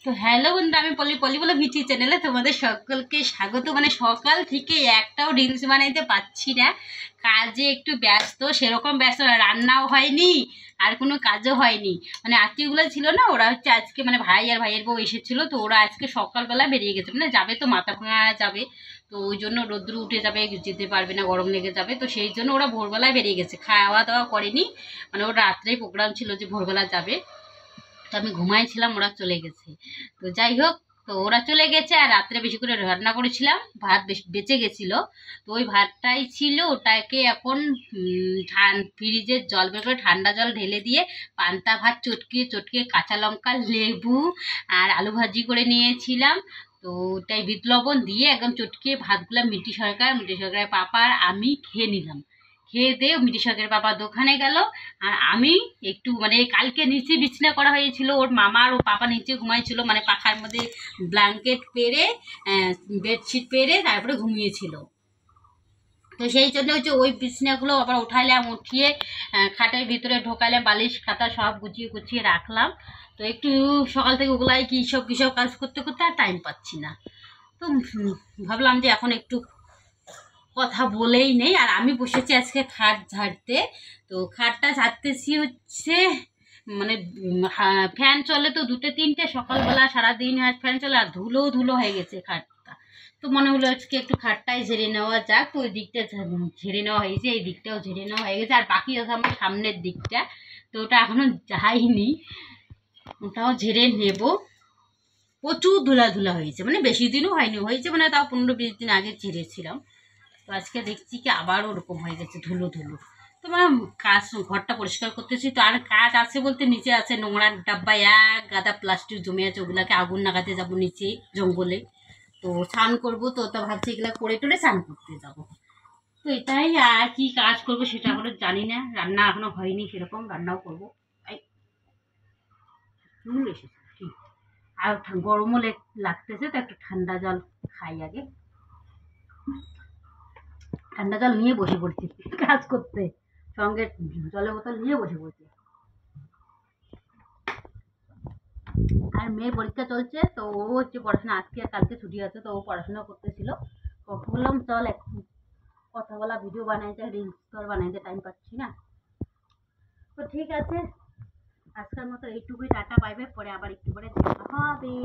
তো হ্যালো বন্ধু, আমি পলি পলি বলে ভিচি চ্যানেলে তোমাদের সকলকে স্বাগত। মানে সকাল থেকে একটাও রিলস বানাইতে পারছি না, কাজে একটু ব্যস্ত, সেরকম ব্যস্ত না, রান্নাও হয়নি আর কোনো কাজও হয়নি। মানে আত্মীয়গুলো ছিল না, ওরা হচ্ছে আজকে মানে ভাই আর ভাইয়ের বউ এসেছিলো, তো ওরা আজকে সকালবেলা বেরিয়ে গেছে, মানে যাবে তো মাথা ভাঙা যাবে, তো ওই জন্য রোদ্র উঠে যাবে, যেতে পারবে না, গরম লেগে যাবে, তো সেই জন্য ওরা ভোরবেলায় বেরিয়ে গেছে, খাওয়া দাওয়া করেনি। মানে ওর রাত্রেই প্রোগ্রাম ছিল যে ভোরবেলা যাবে, তো আমি ঘুমাইছিলাম, ওরা চলে গেছে। তো যাই হোক, তো ওরা চলে গেছে আর রাত্রে বেশি করে রান্না করেছিলাম, ভাত বেঁচে গেছিলো, তো ওই ভাতটাই ছিল, ওটাকে এখন ফ্রিজের জল বের করে ঠান্ডা জল ঢেলে দিয়ে পান্তা ভাত চটকিয়ে চটকিয়ে কাঁচা লঙ্কা লেবু আর আলু ভাজি করে নিয়েছিলাম। তো ওটাই বিট লবণ দিয়ে একদম চটকিয়ে ভাতগুলো মিটি সরকারের পাপা আর আমি খেয়ে নিলাম। খেয়ে দিয়ে মিটি সরকারের পাপা দোকানে গেল, আর আমি একটু মানে কালকে নিচে বিছানা করা হয়েছিল, ওর মামা আর ওর পাপা নিচে ঘুমাইছিল, মানে পাখার মধ্যে ব্ল্যাঙ্কেট পেরে বেডশিট পেরে তারপরে ঘুমিয়েছিল। তো সেই জন্য হচ্ছে ওই বিছানাগুলো আবার উঠাইলাম, উঠিয়ে খাটের ভিতরে ঢোকালাম, বালিশ খাতা সব গুছিয়ে গুছিয়ে রাখলাম। তো একটু সকাল থেকে ওগুলাই কী সব কাজ করতে করতে আর টাইম পাচ্ছি না। তো ভাবলাম যে এখন একটু কথা বলেই নেই। আর আমি বসেছি আজকে খাট ঝাড়তে, তো খাটটা ঝাড়তেছি হচ্ছে মানে ফ্যান চলে তো দুটো তিনটে, সকালবেলা সারাদিন ফ্যান চলে আর ধুলো ধুলো হয়ে গেছে খাটটা। তো মনে হলো আজকে একটু খাটটাই ঝেড়ে নেওয়া যাক, তো ওই দিকটা ঝেড়ে নেওয়া হয়েছে, এই দিকটাও ঝেড়ে নেওয়া হয়ে গেছে, আর বাকি আছে আমার সামনের দিকটা, তো ওটা এখনো যাইনি, ওটাও ঝেড়ে নেব। প্রচুর ধুলা হয়েছে, মানে বেশি দিনও হয়নি, হয়েছে মানে তাও 15-20 দিন আগে ঝেড়েছিলাম। তো আজকে দেখছি কি আবার ওরকম হয়ে গেছে ধুলো ধুলো। তো কাজ ঘরটা পরিষ্কার করতেছি, তো আর কাজ আছে বলতে নিচে আছে নোংরার ডাব্বা, এক গাদা প্লাস্টিক জমে আছে, ওগুলাকে আগুন লাগাতে যাবো নিচে জঙ্গলে, তো স্নান করবো, তো ভাবছি এগুলা করে টোরে স্নান করতে যাবো। তো এটাই, আর কি কাজ করবো সেটা এখনো জানি না, রান্না এখনো হয়নি, সেরকম রান্নাও করবো। আর গরমও লাগতেছে, তো একটু ঠান্ডা জল খাই আগে। ঠান্ডা জল নিয়ে বসে পড়ছি কাজ করতে, সঙ্গে জলের বোতল নিয়ে বসে পড়ছি। আর মেয়ের পরীক্ষা চলছে, তো ও হচ্ছে পড়াশোনা, আজকে আর কালকে ছুটি আছে, তো ও পড়াশোনা করতেছিল। তো বললাম চল একটু কথা বলা, ভিডিও বানাইতে, রিলস তো আর বানাইতে টাইম পাচ্ছি না। তো ঠিক আছে, আজকের মতো এইটুকুই, টাটা বাই বাই, পরে আবার একটু পরে দেখা হবে।